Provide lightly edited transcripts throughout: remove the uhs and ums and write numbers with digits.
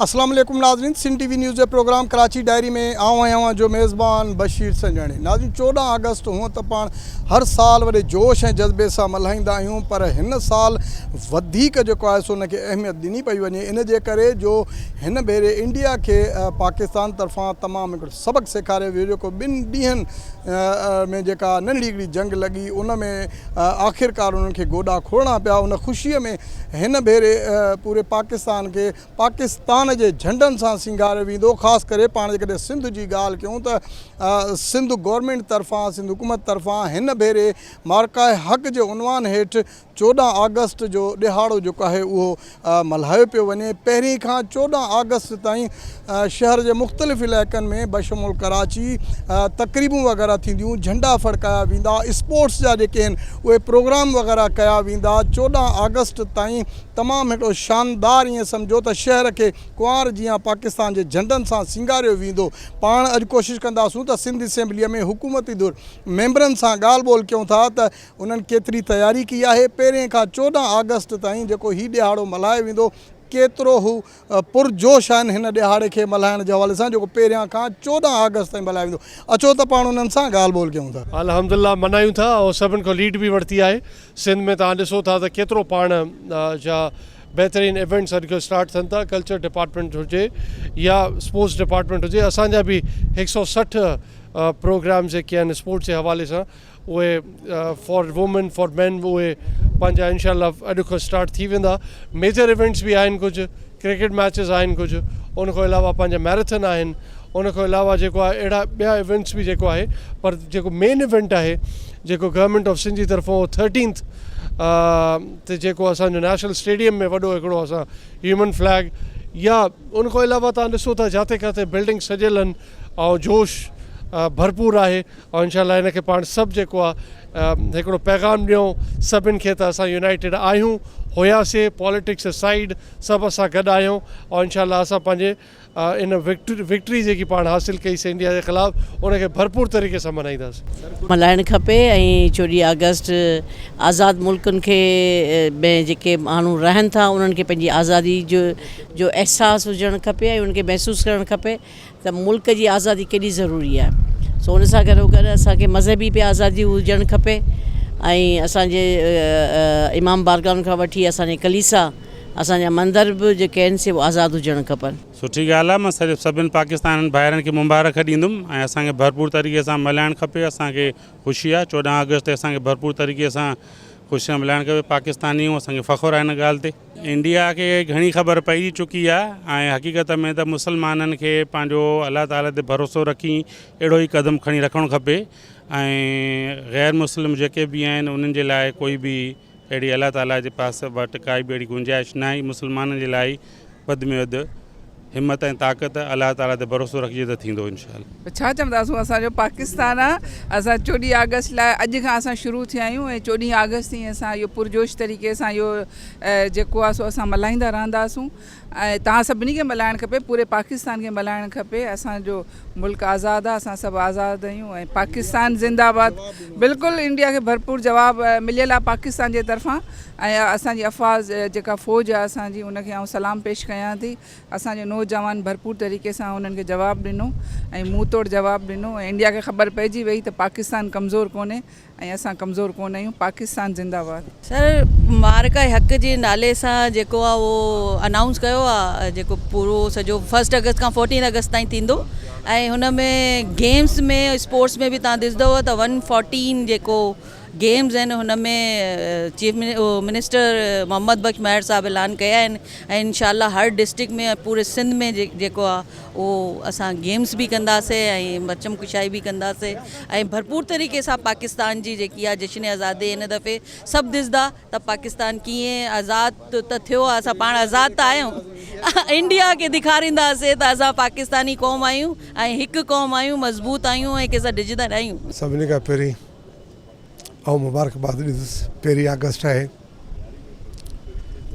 अस्सलाम वालेकुम नाज़रीन, सिंध टीवी न्यूज़ के प्रोग्राम कराची डायरी में आऊँ जो मेज़बान बशीर संजानी। नाज़रीन 14 अगस्त हूँ तो पाण हर साल वॾे जोश ऐं जज़्बे सां मल्हाईंदा आहियूं, पर हिन साल वधीक जेको आहे सो उनखे अहमियत ॾिनी पई वञे। इन जे करे जो हिन भेरे इंडिया के पाकिस्तान तरफ़ां तमामु हिकिड़ो सबक़ सेखारियो वियो, जेको 2 ॾींहंनि में जेका नंढड़ी हिकिड़ी जंग लॻी उन में आख़िरकार उन्हनि खे गोॾा खोलणा पिया। उन ख़ुशीअ में हिन भेरे पूरे पाकिस्तान के पाकिस्तान जे झंडनि सां सिंगारियो वेंदो। ख़ासि करे पाण जेकॾहिं सिंध जी ॻाल्हि कयूं त सिंध गवर्नमेंट तरफ़ां, सिंध हुकूमत तरफ़ां हिन भेरे मार्का हक़ जे उनवान हेठि 14 अगस्त जो ॾिहाड़ो जेको आहे उहो मल्हायो पियो वञे। पहिरीं खां 14 अगस्त ताईं शहर जे मुख़्तलिफ़ इलाइक़नि में बशमूल कराची तक़रीबूं वग़ैरह थींदियूं, झंडा फड़काया वेंदा, स्पोर्ट्स जा जेके आहिनि उहे प्रोग्राम वग़ैरह कया वेंदा। 14 अगस्त ताईं तमामु हिकिड़ो शानदार ईअं सम्झो त शहर खे कुंवार जीअं पाकिस्तान जे झंडनि सां सिंगारियो वेंदो। पाण अॼु कोशिशि कंदासूं त सिंध असेंबलीअ में हुकूमती दुर मेंबरनि सां ॻाल्हि ॿोल कयूं था त उन्हनि केतिरी तयारी की आहे। पहिरें खां 14 अगस्त ताईं जेको हीउ ॾिहाड़ो मल्हायो वेंदो, केतिरो हू पुरजोश आहिनि हिन ॾिहाड़े खे मल्हाइण जे हवाले सां, जेको पहिरियां खां 14 अगस्त ताईं मल्हायो वेंदो। अचो त पाण उन्हनि सां ॻाल्हि ॿोल कयूं था। अल्हम्दुलिल्लाह मल्हायूं था और सभिनि खां लीड बि वरिती आहे। सिंध में तव्हां ॾिसो था त केतिरो पाण जा बेहतरीन इवेंट्स अॼुकल्ह स्टार्ट थियनि था। कल्चर डिपार्टमेंट हुजे या स्पोर्ट्स डिपार्टमेंट हुजे, असांजा बि 160 प्रोग्राम्स जेके आहिनि स्पोर्ट्स जे हवाले सां उहे फॉर वुमेन फॉर मैन उहे पंहिंजा इंशाल्लाह अॼु खां स्टार्ट थी वेंदा। मेजर इवेंट्स बि आहिनि, कुझु क्रिकेट मैचिस आहिनि, कुझु उन खां अलावा पंहिंजा मैराथन आहिनि, उन खां अलावा जेको आहे अहिड़ा ॿिया इवेंट्स बि जेको आहे। पर जेको मेन इवेंट आहे जेको गवर्नमेंट ऑफ सिंध जी तरफ़ां 13th ते जेको असांजो नेशनल स्टेडियम में वॾो हिकिड़ो असां ह्यूमन फ्लैग, या उन खां अलावा तव्हां ॾिसो था जिते किथे बिल्डिंग सजियल आहिनि ऐं जोश भरपूर आहे। और इंशाल्लाह हिनखे पाण सभु जेको आहे हिकिड़ो पैगाम ॾियूं सभिनि खे त असां यूनाइटेड आहियूं, हुयासीं, पॉलिटिक्स साइड सभु असां गॾु आहियूं। और इंशाल्लाह असां पंहिंजे इन विक्ट्री जेकी पाण हासिलु कईसीं इंडिया जे ख़िलाफ़ु उनखे भरपूर तरीक़े सां मल्हाईंदासीं। मल्हाइणु खपे। ऐं 14 अगस्त आज़ादु मुल्कनि खे में जेके माण्हू रहनि था उन्हनि खे पंहिंजी आज़ादी जो अहसासु हुजणु खपे ऐं उनखे महसूसु करणु खपे त मुल्क जी आज़ादी केॾी ज़रूरी आहे। सो उन सां गॾो गॾु असांखे मज़हबी बि आज़ादी हुजणु खपे ऐं असांजे इमाम बारगाहनि खां वठी असांजे कलीसा, असांजा मंदर बि जेके आहिनि से आज़ादु हुजणु खपनि। सुठी ॻाल्हि आहे। मां सभिनि पाकिस्तान भाइरनि खे मुबारक ॾींदुमि ऐं असांखे भरपूर तरीक़े सां मल्हाइणु खपे। असांखे ख़ुशी आहे 14 अगस्त ते असांखे भरपूर तरीक़े सां ख़ुशियां मल्हाइणु खपे। पाकिस्तानी आहियूं, असांखे फ़ख़ुरु आहे हिन ॻाल्हि ते। इंडिया खे घणी ख़बर पई चुकी आहे ऐं हक़ीक़त में त मुसलमाननि खे पंहिंजो अलाह ताला ते भरोसो रखी अहिड़ो ई क़दम खणी रखणु खपे ऐं ग़ैर मुस्लिम जेके बि आहिनि उन्हनि जे लाइ कोई बि अहिड़ी अलाह ताला जे पास वटि काई बि अहिड़ी गुंजाइश न आहे। मुसलमाननि जे लाइ वधि में वधि हिमत ऐं ताक़त अलाह ताला ते भरोसो रखिजे त थींदो इंशाल्लाह। छा चवंदासूं, असांजो पाकिस्तान आहे। असां 14 अगस्त लाइ अॼु खां असां शुरू थिया आहियूं ऐं 14 अगस्त ई असां इहो पुरजोश तरीक़े सां इहो जेको आहे सो असां मल्हाईंदा रहंदासूं। ऐं तव्हां सभिनी खे मल्हाइणु खपे, पूरे पाकिस्तान खे मल्हाइणु खपे। असांजो मुल्क आज़ादु आहे, असां सभु आज़ादु आहियूं ऐं पाकिस्तान ज़िंदाबाद। बिल्कुलु इंडिया खे भरपूर जवाबु मिलियल आहे पाकिस्तान जे तरफ़ां ऐं असांजी अफ़वाज़ जेका फ़ौज आहे असांजी उनखे आउं सलाम पेश कयां थी। असांजे नौजवान भरपूर तरीक़े सां उन्हनि खे जवाबु ॾिनो ऐं मुंहुं तोड़ जवाबु ॾिनो ऐं इंडिया खे ख़बर पइजी वई त पाकिस्तान कमज़ोर कोन्हे ऐं असां कमज़ोर कोन आहियूं। पाकिस्तान ज़िंदाबाद। सर, मार्का हक़ जे नाले सां जेको आहे उहो अनाउंस कयो आहे, जेको पूरो सॼो 1 अगस्त खां 14 अगस्त ताईं थींदो ऐं हुन में गेम्स में स्पोर्ट्स में बि तव्हां ॾिसंदव त 114 जेको गेम्स आहिनि हुन में चीफ मिनिस्टर मोहम्मद बख्श महर साहब ऐलान कया आहिनि ऐं इंशाल्लाह हर डिस्ट्रिक्ट में पूरे सिंध में जेको आहे उहो असां गेम्स बि कंदासीं ऐं बचम कुशाई बि कंदासीं ऐं भरपूर तरीक़े सां पाकिस्तान जी जेकी आहे जश्न आज़ादी हिन दफ़े सभु ॾिसंदा त पाकिस्तान कीअं आज़ादु त थियो आहे। असां पाण आज़ादु त आहियूं, इंडिया खे ॾेखारींदासीं त असां पाकिस्तानी क़ौम आहियूं ऐं हिकु क़ौम आहियूं, मज़बूत आहियूं ऐं कंहिंसां डिॼंदा न आहियूं। सभिनी खां पहिरीं ऐं मुबारकबाद ॾींदुसि। 1 अगस्त आहे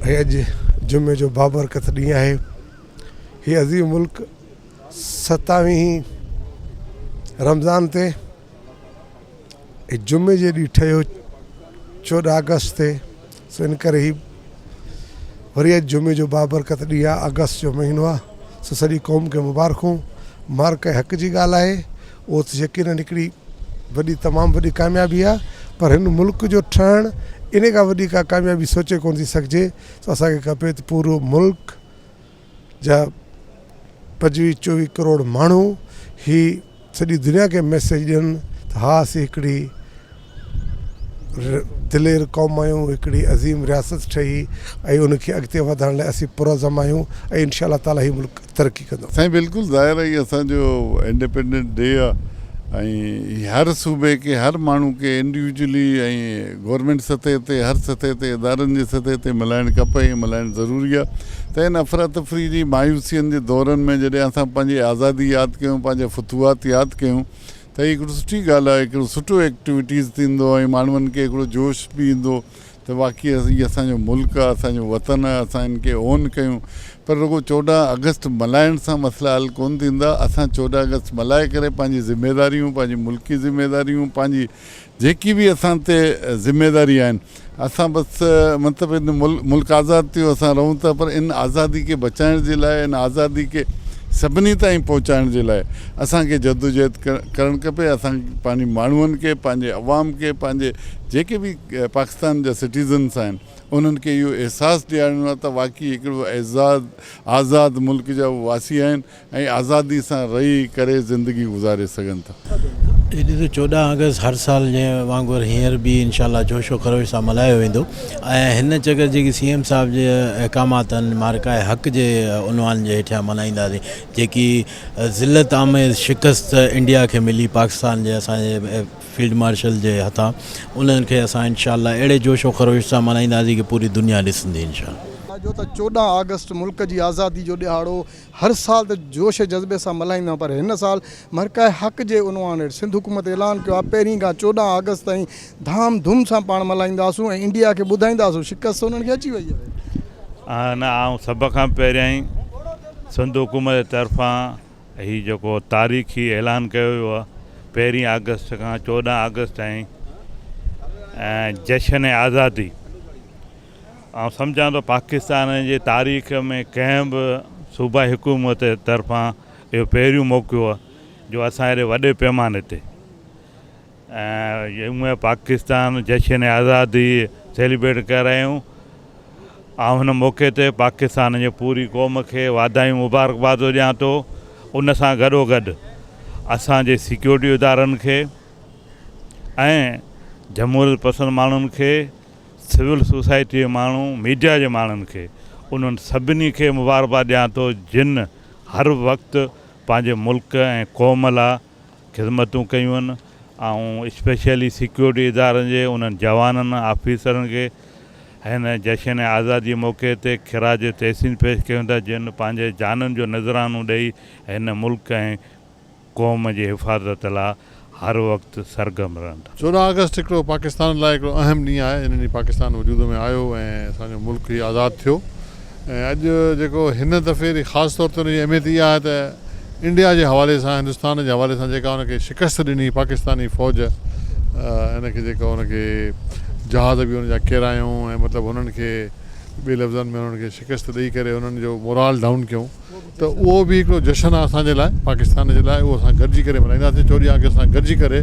ऐं अॼु जुमे जो बाबरकत ॾींहुं आहे। हीअ अज़ीम मुल्क 27 रमज़ान ते जुमे जे ॾींहुं ठहियो 14 अगस्त ते। सो इन करे ही वरी जुमे जो बाबरकत ॾींहुं आहे, अगस्त जो महीनो आहे। सो सॼी क़ौम खे मुबारकूं। मार्क हक़ जी ॻाल्हि आहे, उहो त यकीनन हिकिड़ी वॾी तमामु वॾी कामयाबी आहे, पर हिन मुल्क जो ठहणु इन खां वॾी का कामयाबी सोचे कोन थी सघिजे। सो असांखे खपे त पूरो मुल्क जा 25-24 करोड़ माण्हू ही सॼी दुनिया खे मैसेज ॾियनि त हा असीं हिकिड़ी दिलेर क़ौम आहियूं, हिकिड़ी अज़ीम रियासत ठही ऐं उनखे अॻिते वधाइण लाइ असीं पुरज़म आहियूं ऐं इंशाअल्लाह ताला ही मुल्क तरक़ी कंदो। साईं बिल्कुलु ज़ाहिर आहे असांजो इंडिपेंडेंट डे आहे ऐं हर सूबे खे हर माण्हू खे इंडिविजुअली ऐं गवर्नमेंट सतह ते हर सतह ते इदारनि जे सतह ते मल्हाइणु खपे ऐं मल्हाइणु ज़रूरी आहे। त इन अफ़रा तफ़री जी मायूसियुनि जे दौरनि में जॾहिं असां पंहिंजी आज़ादी यादि कयूं, पंहिंजा फतूहात यादि कयूं, त हीअ हिकिड़ो सुठी ॻाल्हि आहे, हिकिड़ो सुठो एक्टिविटीज़ थींदो ऐं माण्हुनि खे हिकिड़ो जोश बि ईंदो त वाक़ई हीअ असांजो मुल्क आहे, असांजो वतन आहे, असां इनखे ओन कयूं। पर रुगो 14 अगस्त मल्हाइण सां मसइला हल कोन थींदा। असां 14 अगस्त मल्हाए करे पंहिंजी ज़िमेदारियूं, पंहिंजी मुल्की ज़िमेदारियूं, पंहिंजी जेकी बि असां ते ज़िमेदारी आहिनि, असां बसि मतिलबु इन मुल्क आज़ादु थियो, असां रहूं था, पर इन आज़ादी खे बचाइण जे लाइ, इन आज़ादी खे सभिनी ताईं पहुचाइण जे लाइ असांखे जदोजहद करणु खपे। असांखे पंहिंजी माण्हुनि खे, पंहिंजे अवाम खे, पंहिंजे जेके बि पाकिस्तान जा सिटीज़न्स आहिनि उन्हनि खे इहो अहसासु ॾियारणो आहे त वाक़ई हिकिड़ो आज़ादु मुल्क जा वासी आहिनि ऐं आज़ादी सां रही करे ज़िंदगी गुज़ारे सघनि था। ये ॾिसो 14 अगस्त हर साल जे वांगुरु हींअर बि इंशाल्लाह जोशो ख़रोश सां मल्हायो वेंदो ऐं हिन जगह जेकी CM साहब जे अहकामात आहिनि, मार्का हक़ जे उनवान जे हेठियां मल्हाईंदासीं, जेकी ज़िलत आमेज़ शिकस्त इंडिया खे मिली पाकिस्तान जे असांजे फील्ड मार्शल जे हथां, उन्हनि खे असां इंशाल्लाह अहिड़े जोशो ख़रोश सां मल्हाईंदासीं कि पूरी दुनिया ॾिसंदी इंशाल्लाह। जो त 14 अगस्त मुल्क जी आज़ादी जो ॾिहाड़ो हर साल त जोश जज़्बे सां मल्हाईंदा, पर हिन साल मरकाए हक़ जे उनवान हेठि सिंध हुकूमत ऐलान कयो आहे पहिरीं खां 14 अगस्त ताईं धाम धूम सां पाण मल्हाईंदासूं ऐं इंडिया खे ॿुधाईंदासूं। शिकस्त उन्हनि खे अची वई आहे। न आउं सभ खां पहिरियां ई सिंध हुकूमत जे तरफ़ां हीउ जेको तारीख़ी ऐलान कयो वियो आहे 1 अगस्त खां 14 अगस्त ताईं जश्न आज़ादी, ऐं सम्झां थो पाकिस्तान जे तारीख़ में कंहिं बि सूबाई हुकूमत जे तरफ़ां इहो पहिरियों मौक़ो आहे जो असां हेॾे वॾे पैमाने ते ऐं पाकिस्तान जश्न आज़ादी सेलिब्रेट करे रहिया आहियूं। ऐं हुन मौक़े ते पाकिस्तान जे पूरी क़ौम खे वाधायूं मुबारकबाद ॾियां थो। उन सां गॾोगॾु असांजे सिक्योरिटी इदारनि खे ऐं जमहूरियत पसंदि माण्हुनि खे, सिविल सोसाइटी जे माण्हू, मीडिया जे माण्हुनि खे, उन्हनि सभिनी खे मुबारकबाद ॾियां थो जिन हर वक़्तु पंहिंजे मुल्क ऐं क़ौम लाइ ख़िदमतूं कयूं आहिनि। ऐं स्पेशली सिक्योरिटी इदारनि जे उन्हनि जवाननि, ऑफिसरनि खे हिन जश्न आज़ादी मौक़े ते ख़िराज तहसीन पेश कयूं था जिन पंहिंजे जाननि जो नज़रानो ॾेई हिन मुल्क ऐं क़ौम जी हिफ़ाज़त लाइ हर वक़्तु सरगर्म रहंदा। 14 अगस्त हिकिड़ो पाकिस्तान लाइ हिकिड़ो अहम ॾींहुं आहे। इन ॾींहुं पाकिस्तान वजूद में आयो ऐं असांजो मुल्क ई आज़ादु थियो। ऐं अॼु जेको हिन दफ़े जी ख़ासि तौर ते हुनजी अहमियत इहा आहे त इंडिया जे हवाले सां, हिंदुस्तान जे हवाले सां जेका हुनखे शिकस्त ॾिनी पाकिस्तानी फ़ौज, हिनखे जेका हुनखे जहाज़ बि हुनजा किरायूं ऐं मतिलबु हुननि खे ॿिए लफ़्ज़नि में हुननि खे शिकस्त ॾेई करे हुननि जो मोराल डाउन कयूं, त उहो बि हिकिड़ो जश्न आहे असांजे लाइ, पाकिस्तान जे लाइ। उहो असां गॾिजी करे मल्हाईंदासीं। 14 अगस्त असां गॾिजी करे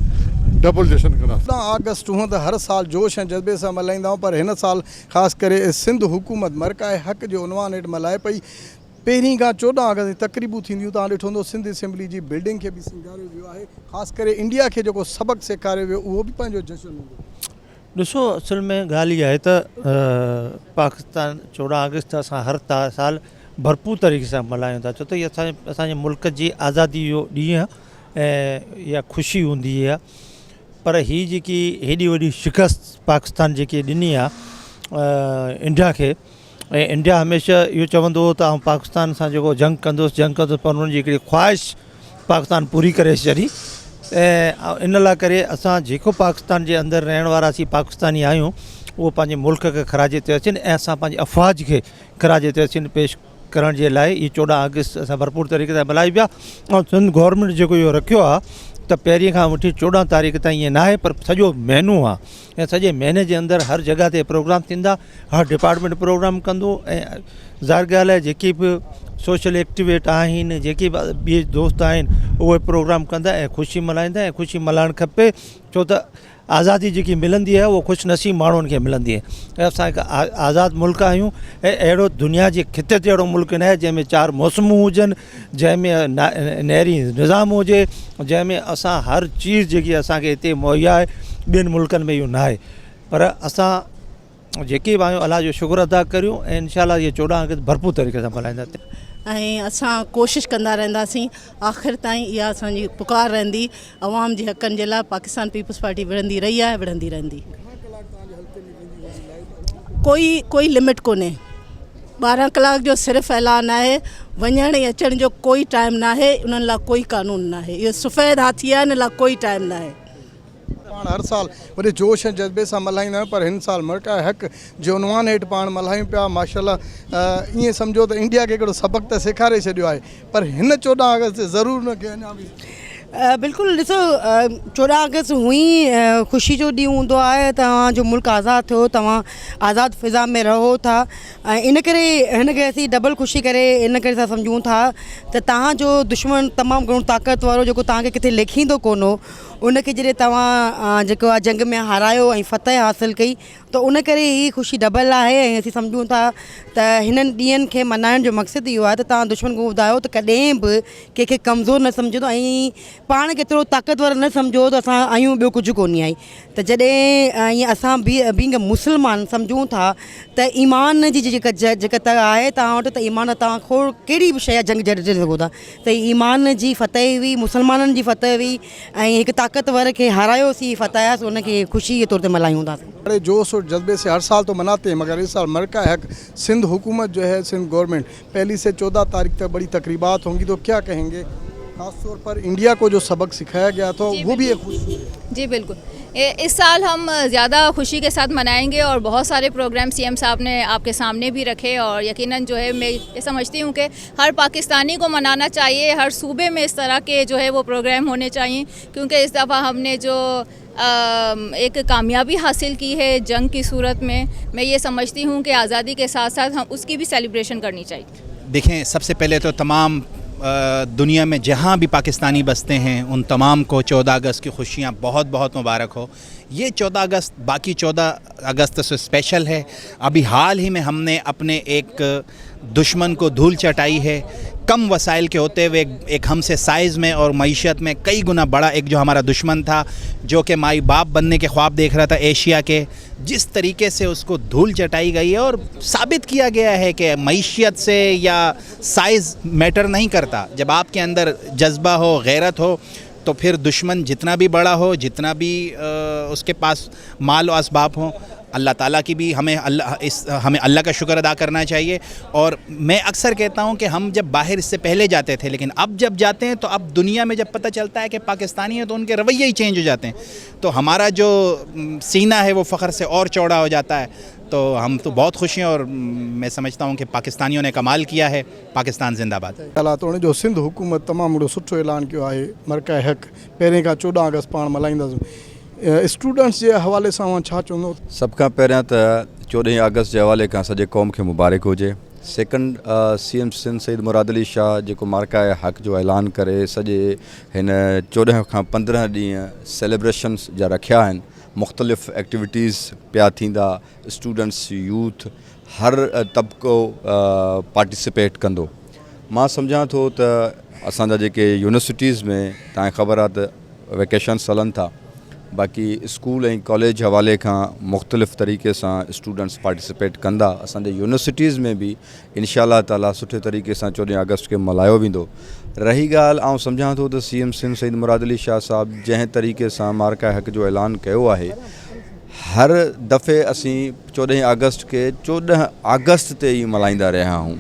डबल जश्न कंदासीं। 14 अगस्त हूअं त हर साल जोश ऐं जज़्बे सां मल्हाईंदा आहियूं, पर हिन साल ख़ासि करे सिंध हुकूमत मरकाए हक़ जे उनवान हेठि मल्हाए पई। पहिरीं खां 14 अगस्त तक़रीबूं थींदियूं, तव्हां ॾिठो हूंदो सिंध असेंबली जी बिल्डिंग खे बि सिंगारियो वियो आहे। ख़ासि करे इंडिया खे जेको सबक़ु सेखारियो वियो उहो बि पंहिंजो जश्न हूंदो। ॾिसो, असल में ॻाल्हि इहा आहे त पाकिस्तान 14 अगस्त असां हर साल भरपूर तरीक़े सां मल्हायूं था, छो त इहा असांजे मुल्क जी आज़ादी जो ॾींहुं ऐं इहा ख़ुशी हूंदी आहे। पर हीअ जेकी हेॾी वॾी शिकस्त पाकिस्तान जेकी ॾिनी आहे इंडिया खे, ऐं इंडिया हमेशह इहो चवंदो हो त आउं पाकिस्तान सां जेको जंग कंदुसि, पर हुननि जी हिकिड़ी ख़्वाहिश पाकिस्तान पूरी करे छॾी। ऐं इन लाइ करे असां जेको पाकिस्तान जे अंदरि रहण वारासीं पाकिस्तानी आहियूं, उहो पंहिंजे मुल्क खे ख़राज तहसीन ऐं असां पंहिंजे अफ़वाज खे ख़राज तहसीन पेश करण जे लाइ इहे 14 अगस्त असां भरपूर तरीक़े सां मल्हाई पिया। ऐं सिंध गवर्नमेंट जेको इहो रखियो आहे त पहिरीं खां वठी 14 तारीख़ ताईं ईअं न आहे, पर सॼो महीनो आहे ऐं सॼे महीने जे अंदरि हर जॻह ते प्रोग्राम थींदा, हर डिपार्टमेंट प्रोग्राम कंदो ऐं ज़ाहिर ॻाल्हि आहे जेकी बि सोशल एक्टिविट आहिनि, जेके बि ॿिए दोस्त आहिनि उहे प्रोग्राम कंदा ऐं ख़ुशी मल्हाईंदा ऐं ख़ुशी मल्हाइणु खपे, छो त आज़ादी जेकी मिलंदी आहे उहो ख़ुशनसीब माण्हुनि खे मिलंदी आहे। ऐं असां हिकु आज़ादु मुल्क आहियूं ऐं अहिड़ो दुनिया जे खिते ते अहिड़ो मुल्क न आहे जंहिंमें 4 मौसमूं हुजनि, जंहिंमें नहरी निज़ाम हुजे, जंहिंमें असां हर चीज़ जेकी असांखे हिते मुहैया आहे ॿियनि मुल्कनि में इहो न आहे। पर असां जेके बि आहियूं अलाह जो शुक्र अदा करियूं ऐं इनशाला इहे 14 अगस्त भरपूर तरीक़े सां मल्हाईंदासीं ऐं असां कोशिशि कंदा रहंदासीं आख़िर ताईं। इहा असांजी पुकार रहंदी अवाम जे हक़नि जे लाइ। पाकिस्तान पीपल्स पार्टी विढ़ंदी रही आहे, विढ़ंदी रहंदी। कोई लिमिट कोन्हे। 12 कलाक जो सिर्फ़ु ऐलान आहे, वञण ऐं अचण जो कोई टाइम न आहे, उन्हनि लाइ कोई कानून न आहे। इहो सफ़ेद हाथी आहे, इन लाइ कोई टाइम न आहे। पाण हर साल वॾे जोश ऐं जज़्बे सां मल्हाईंदा आहियूं, पर हिन साल मरकाए हक़ जो उनवान हेठि पाण मल्हायूं पिया। माशाल्लाह ईअं सम्झो त इंडिया खे हिकिड़ो सबक़ु त सेखारे छॾियो आहे, पर हिन 14 अगस्त ज़रूरु न के अञा बि बिल्कुलु ॾिसो 14 अगस्त हुई ख़ुशी जो ॾींहुं हूंदो आहे, तव्हांजो मुल्क आज़ादु थियो, तव्हां आज़ादु फ़िज़ा में रहो था ऐं इन करे हिनखे असीं डबल ख़ुशी करे इन करे असां सम्झूं था त तव्हांजो दुश्मन तमामु घणो ताक़तवर हो, जेको तव्हांखे किथे लेखींदो कोन हो, उनखे जॾहिं तव्हां जेको आहे जंग में हारायो ऐं फतह हासिलु कई, त उन करे ही ख़ुशी डबल आहे। ऐं असीं सम्झूं था त हिननि ॾींहंनि खे मल्हाइण जो मक़सदु इहो आहे त तव्हां दुश्मन खे ॿुधायो त कॾहिं बि कंहिंखे कमज़ोर न सम्झो ऐं पाण केतिरो ताक़तवर न सम्झो त असां आहियूं ॿियो कुझु कोन्हे आई। त जॾहिं ईअं असां बींग मुस्लमान सम्झूं था त ईमान जी जेका त आहे तव्हां वटि, त ईमान तव्हां खो कहिड़ी बि शइ जंग जॾे सघो था, त ईमान जी फतह हुई, मुस्लमाननि जी फतह हुई ऐं हिकु ताक़तवर खे हारायोसीं, फतह उनखे ख़ुशी जे तौर ते मल्हायूं था। बड़े जोश और जज्बे से हर साल तो मनाते हैं, मगर इस साल मरकाए हक़ सिंध हुकूमत जो है, सिंध गवर्नमेंट 1 से 14 तारीख तक बड़ी तकरीबात होंगी, तो क्या कहेंगे? खासतौर पर इंडिया को जो सबक सिखाया गया था वो भी एक खुशी है। जी बिल्कुल, इस साल हम ज़्यादा खुशी के साथ मनाएंगे और बहुत सारे प्रोग्राम सीएम साहब ने आपके सामने भी रखे और यकीनन जो है मैं ये समझती हूँ कि हर पाकिस्तानी को मनाना चाहिए, हर सूबे में इस तरह के जो है वो प्रोग्राम होने चाहिए, क्योंकि इस दफ़ा हमने जो एक कामयाबी हासिल की है जंग की सूरत में, मैं ये समझती हूँ कि आज़ादी के साथ साथ हम उसकी भी सेलिब्रेशन करनी चाहिए। देखें, सबसे पहले तो तमाम दुनिया में जहाँ भी पाकिस्तानी बसते हैं उन तमाम को 14 अगस्त की खुशियाँ बहुत बहुत मुबारक हो। ये 14 अगस्त बाकी 14 अगस्त से स्पेशल है। अभी हाल ही में हमने अपने एक दुश्मन को धूल चटाई है। कम वसाइल के होते हुए एक हमसे साइज़ में और मईशत में कई गुना बड़ा एक जो हमारा दुश्मन था, जो कि माई बाप बनने के ख्वाब देख रहा था एशिया के, जिस तरीके से उसको धूल चटाई गई है और साबित किया गया है कि मईशत से या साइज़ मैटर नहीं करता। जब आपके अंदर जज्बा हो, गैरत हो, तो फिर दुश्मन जितना भी बड़ा हो, जितना भी उसके पास माल और असबाब हो, अल्लाह ताला की भी हमें अल्लाह का शुक्र अदा करना चाहिए। और मैं अक्सर कहता हूं कि हम जब बाहर इससे पहले जाते थे, लेकिन अब जब जाते हैं तो अब दुनिया में जब पता चलता है कि पाकिस्तानी है तो उनके रवैये ही चेंज हो जाते हैं, तो हमारा जो सीना है वो फ़ख्र से और चौड़ा हो जाता है। तो हम तो बहुत खुश हैं और मैं समझता हूँ कि पाकिस्तानियों ने कमाल किया है। पाकिस्तान जिंदाबाद। हालात जो सिंध हुकूमत तमामु सुठो ऐलान किया है, मरकाए हक़ पहिरें खां 14 अगस्त पाण मल्हाईंदासीं। स्टूडेंट्स जे हवाले सां छा चवंदो? सभ खां पहिरियां त 14 अगस्त जे हवाले खां सॼे क़ौम खे मुबारक हुजे। सेकंड, सीएम सिंध सईद मुराद अली शाह जेको मरकाए हक़ जो ऐलान करे सॼे हिन 14 खां 15 ॾींहं सेलिब्रेशन्स जा रखिया आहिनि। मुख़्तलिफ़ एक्टिविटीज़ पिया थींदा, स्टूडेंट्स, यूथ, हर तबिको पार्टिसिपेट कंदो। मां सम्झां थो त असांजा जेके यूनिवर्सिटीज़ में तव्हांखे ख़बर आहे त वेकेशन्स हलनि था, बाक़ी स्कूल ऐं कॉलेज हवाले खां मुख़्तलिफ़ तरीक़े सां स्टूडेंट्स पार्टिसिपेट कंदा। असांजे यूनिवर्सिटीज़ में बि इंशाअल्लाह ताला सुठे तरीक़े सां 14 अगस्त खे मल्हायो वेंदो। रही ॻाल्हि, आउं सम्झां थो त सीएम सिंध सईद मुराद अली शाह साहब जंहिं तरीक़े सां मरकाए हक़ जो ऐलान कयो आहे, हर दफ़े असीं 14 अगस्त खे 14 अगस्त ते ई मल्हाईंदा रहिया आहियूं।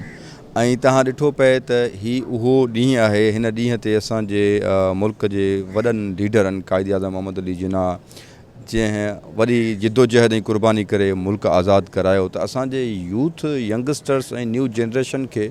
ऐं तव्हां ॾिठो पए त ही उहो ॾींहुं आहे, हिन ॾींहं ते असांजे मुल्क जे वॾनि लीडरनि क़ाइद आज़म मोहम्मद अली जिन्ना जंहिं वॾी जिदोजहद ऐं क़ुर्बानी करे मुल्क आज़ादु करायो, त असांजे यूथ, यंगस्टर्स ऐं न्यू जनरेशन खे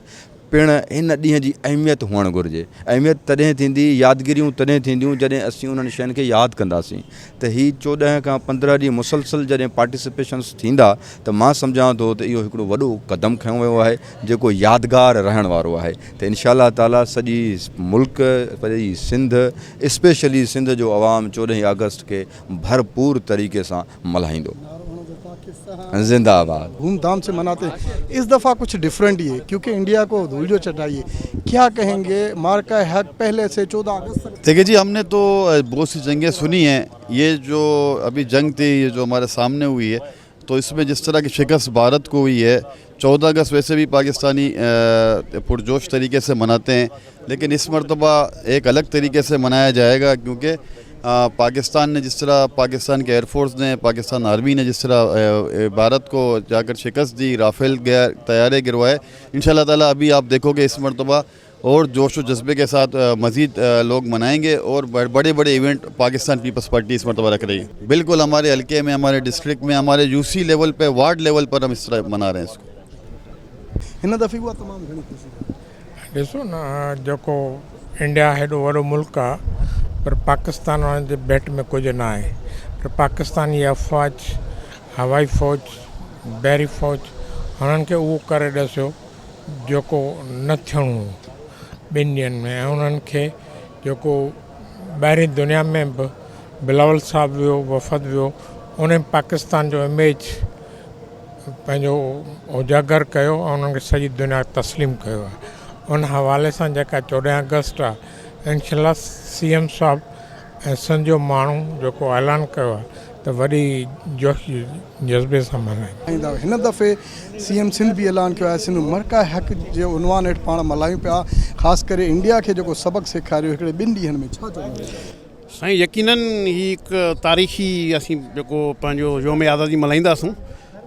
पिण इन ॾींहं जी अहमियत हुअणु घुरिजे। अहमियत तॾहिं थींदी, यादगिरियूं तॾहिं थींदियूं जॾहिं असीं उन्हनि शयुनि खे यादि कंदासीं। त ही 14 खां 15 ॾींहं मुसलसल जॾहिं पार्टिसिपेशन्स थींदा त मां सम्झां थो त इहो हिकिड़ो वॾो क़दम खयों वियो आहे जेको यादगार रहण वारो आहे। त इंशाअल्लाह ताला सॼी मुल्क, सॼी सिंध, स्पेशली सिंध जो अवाम 14 अगस्त के भरपूर तरीके से मल्हाईंदो। जिंदाबाद। धूमधाम से मनाते हैं। इस दफ़ा कुछ डिफरेंट ही है क्योंकि इंडिया को धूल जो चटाई है। क्या कहेंगे मार्का हक पहले से 14 अगस्त तक? देखिए जी, हमने तो बहुत सी जंगें सुनी हैं। ये जो अभी जंग थी, ये जो हमारे सामने हुई है, तो इसमें जिस तरह की शिकस्त भारत को हुई है, 14 अगस्त वैसे भी पाकिस्तानी पुरजोश तरीके से मनाते हैं, लेकिन इस मरतबा एक अलग तरीके से मनाया जाएगा क्योंकि पाकिस्तान ने जिस तरह, पाकिस्तान के एयरफोर्स ने, पाकिस्तान आर्मी ने जिस तरह भारत को जाकर शिकस्त दी, राफेल तैयारे गिरवाए, इंशाल्लाह ताला अभी आप देखोगे इस मरतबा और जोश व जज्बे के साथ मज़ीद लोग मनाएंगे और बड़े बड़े इवेंट पाकिस्तान पीपल्स पार्टी इस मरतबा रख रही है। बिल्कुल हमारे हल्के में, हमारे डिस्ट्रिक्ट में, हमारे यूसी लेवल पे, वार्ड लेवल पर हम इस तरह मना रहे हैं इसको। इन दफ़े हुआ तमाम घणी खुशी। ॾिसो न, जेको इंडिया हेॾो वॾो मुल्क आहे पर पाकिस्तान वारनि जे भेट में कुझु न आहे। पर पाकिस्तानी अफ़वाज, हवाई फ़ौज, बहरी फ़ौज, हुननि खे उहो करे ॾसियो जेको न थियणो हो ॿिनि ॾींहंनि में। ऐं उन्हनि खे जेको ॿाहिरी दुनिया में बि बिलावल साहब वियो, वफ़द वियो, उन पाकिस्तान जो इमेज पंहिंजो उजागर कयो ऐं उन्हनि खे सॼी दुनिया तस्लीम कयो आहे। उन हवाले सां जेका 14 अगस्त आहे, इंशाअल्लाह CM साहब ऐं सिंध जो माण्हू जेको ऐलान कयो आहे त वॾी जोश जज़्बे सां मल्हाईंदा। हिन दफ़े CM सिंध भी ऐलान किया है, सिंध मरका हक जे उनवान हेठि पाण मल्हायूं पिया, ख़ासि करे इंडिया के जो सबक सेखारियो हिकिड़े 2 ॾींहंनि में, छा चवंदा? साईं यकीनन ही एक तारीख़ी असीं जेको पंहिंजो योम आज़ादी मल्हाईंदासूं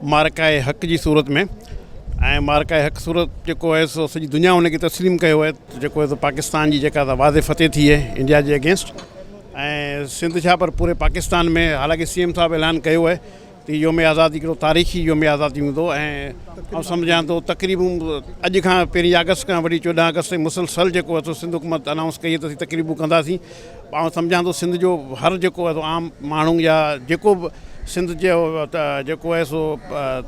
मारका हक़ जी सूरत में। ऐं मारका हक़ सूरत जेको आहे सो सॼी दुनिया उनखे तस्लीम कयो आहे जेको आहे पाकिस्तान जी जेका वाज़े फतेह थी आहे इंडिया जे अगेंस्ट। ऐं सिंध छा पर पूरे पाकिस्तान में, हालांकि CM साहब ऐलान कयो आहे त योम आज़ादी हिकिड़ो तारीख़ी योम आज़ादी हूंदो। ऐं आउं सम्झां थो तक़रीबूं अॼु खां 1 अगस्त खां वठी 14 अगस्त ताईं मुसलसल जेको आहे सिंध हुकूमत अनाउंस कई त तक़रीबूं कंदासीं। आउं सम्झां थो सिंध जो हर जेको आहे आम माण्हू या जेको बि सिंध जो जेको आहे सो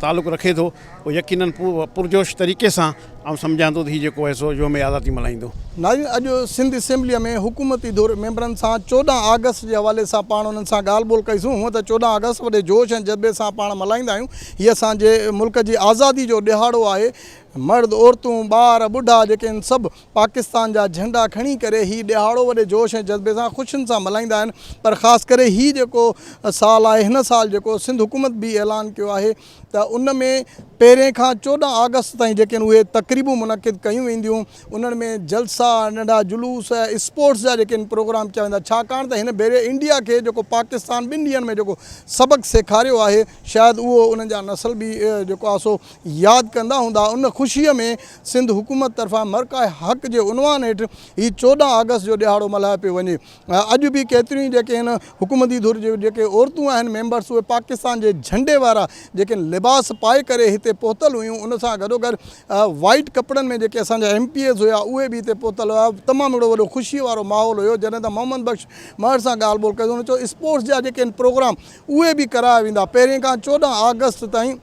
तालुक़ु रखे थो, उहो यकीनन पुरजोश तरीक़े सां आउं सम्झां थो त हीउ जेको आहे सो योम आज़ादी मल्हाईंदो। नाज़रीन, अॼु सिंध असेंबलीअ में हुकूमती धुर मेंबरनि सां 14 अगस्त जे हवाले सां पाण उन्हनि सां ॻाल्हि ॿोल कईसूं। हूअं त 14 अगस्त वॾे जोश ऐं जज़्बे सां पाण मल्हाईंदा आहियूं। हीअ असांजे मुल्क जी आज़ादी जो ॾिहाड़ो आहे। मर्द, औरतूं, ॿार, ॿुढा जेके आहिनि सभु पाकिस्तान जा झंडा खणी करे हीउ ॾिहाड़ो वॾे जोश ऐं जज़्बे सां ख़ुशियुनि सां मल्हाईंदा आहिनि। पर ख़ासि करे हीउ जेको साल आहे, हिन साल जेको सिंध हुकूमत बि ऐलान कयो आहे त उन में पहिरें खां 14 अगस्त ताईं जेके आहिनि उहे तक़रीबूं मुनक़िद कयूं वेंदियूं। उन्हनि में जलसा, नंढा जुलूस, स्पोर्ट्स जा जेके आहिनि प्रोग्राम कया वेंदा, छाकाणि त हिन भेरे इंडिया खे जेको पाकिस्तान 2 ॾींहंनि में जेको सबक़ु सेखारियो आहे, शायदि उहो उन्हनि जा नसल बि जेको आहे सो यादि कंदा हूंदा। उन ख़ुशीअ में सिंध हुकूमत तरफ़ां मरका हक़ जे उनवान हेठि हीउ 14 अगस्त जो ॾिहाड़ो मल्हायो पियो वञे। अॼु बि केतिरियूं जेके आहिनि हुकूमती धुर जे जेके औरतूं आहिनि मेंबर्स, उहे पाकिस्तान जे झंडे वारा जेके लिबास पाए करे हिते पहुतल हुयूं। उन सां गॾोगॾु वाइट कपिड़नि में जेके असांजा MPs हुआ उहे बि हिते पहुतल हुआ। तमामु हिकिड़ो वॾो ख़ुशीअ वारो माहौल हुयो। जॾहिं त मोहम्मद बख्श महर सां ॻाल्हि ॿोल कई, हुन चयो स्पोर्ट्स जा जेके आहिनि प्रोग्राम उहे बि कराया वेंदा। पहिरें खां 14 अगस्त ताईं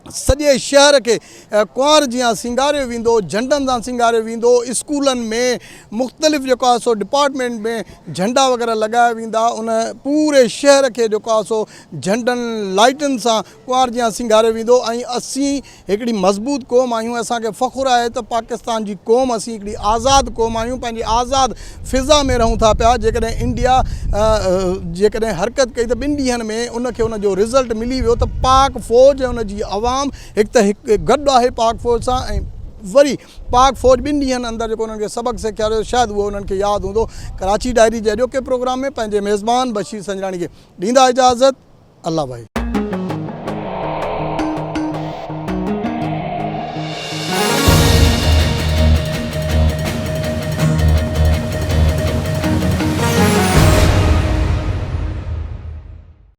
सॼे शहर के कुंवार जीअं सिंगारियो वेंदो, झंडनि सां सिंगारियो वेंदो। स्कूलनि में मुख़्तलिफ़ जेको आहे सो डिपार्टमेंट में झंडा वग़ैरह लॻाया वेंदा। उन पूरे शहर के जेको आहे सो झंडनि लाइटुनि सां कुंवार जीअं सिंगारियो वेंदो। ऐं असीं हिकिड़ी मज़बूत क़ौम आहियूं। असांखे फ़ख़ुरु आहे त पाकिस्तान जी क़ौम, असीं हिकिड़ी आज़ादु क़ौम आहियूं, पंहिंजी आज़ादु फ़िज़ा में रहूं था पिया। जेकॾहिं इंडिया जेकॾहिं हरकत कई त 2 ॾींहंनि में उनखे उनजो रिज़ल्ट मिली वियो त पाक फ़ौज ऐं उनजी आवाम हिकु त हिकु गॾु आहे पाक फ़ौज सां। ऐं वरी पाक फ़ौज 2 ॾींहंनि अंदरि जेको उन्हनि खे सबक़ु सेखारियो, शायदि उहो उन्हनि खे यादि हूंदो। कराची डायरी जे अॼोके प्रोग्राम में पंहिंजे मेज़बान बशीर संजराणी खे ॾींदा इजाज़त। अल्लाह भाई।